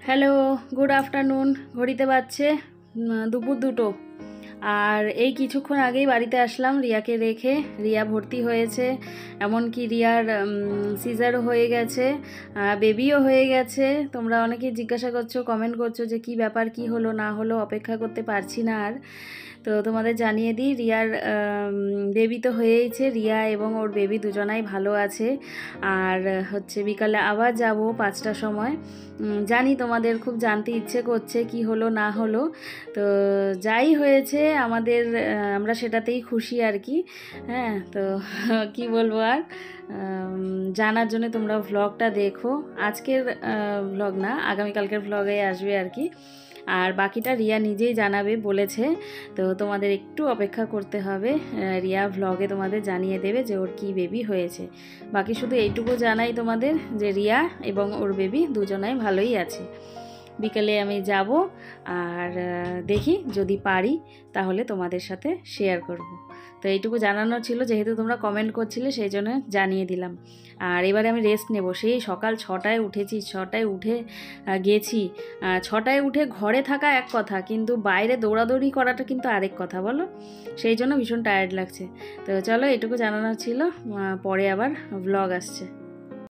Hello, good afternoon. ঘড়িতে বাজছে দুপুর 2টো। আর এই কিছুক্ষণ আগেই বাড়িতে আসলাম রিয়াকে রেখে। রিয়া ভর্তি হয়েছে, এমনকি রিয়ার সিজারও হয়ে গেছে, বেবিও হয়ে গেছে। তোমরা অনেকেই জিজ্ঞাসা করছো, কমেন্ট করছো যে কি ব্যাপার, কি হলো না হলো, অপেক্ষা করতে পারছি না আর। তো তোমাদের জানিয়ে দিই, রিয়ার বেবি তো হয়েইছে। রিয়া এবং ওর বেবি দুজনাই ভালো আছে। আর হচ্ছে বিকালে আবার যাব 5টার সময়। জানি তোমাদের খুব জানতে ইচ্ছে করছে কি হলো না হলো। তো যাই হয়েছে আমাদের, আমরা সেটাতেই খুশি আর কি। হ্যাঁ, তো কি বলবো আর, জানার জন্য তোমরা ভ্লগটা দেখো। আজকের ভ্লগ না, আগামীকালকের ভ্লগে আসবে আর কি। আর বাকিটা রিয়া নিজেই জানাবে বলেছে। তো তোমাদের একটু অপেক্ষা করতে হবে, রিয়া ভ্লগে তোমাদের জানিয়ে দেবে যে ওর কি বেবি হয়েছে। বাকি শুধু এইটুকু জানাই তোমাদের যে রিয়া এবং ওর বেবি দুজনাই ভালোই আছে। বিকেলে আমি যাব, আর দেখি যদি পারি তাহলে তোমাদের সাথে শেয়ার করব। তো এইটুকু জানানো ছিল, যেহেতু তোমরা কমেন্ট করছিলে সেই জন্য জানিয়ে দিলাম। আর এবারে আমি রেস্ট নেব। সেই সকাল 6টায় উঠেছি, 6টায় উঠে গেছি। 6টায় উঠে ঘরে থাকা এক কথা, কিন্তু বাইরে দৌড়াদৌড়ি করাটা কিন্তু আরেক কথা, বলো। সেই জন্য ভীষণ টায়ার্ড লাগছে। তো চলো, এটুকু জানানো ছিল। পরে আবার ভ্লগ আসছে।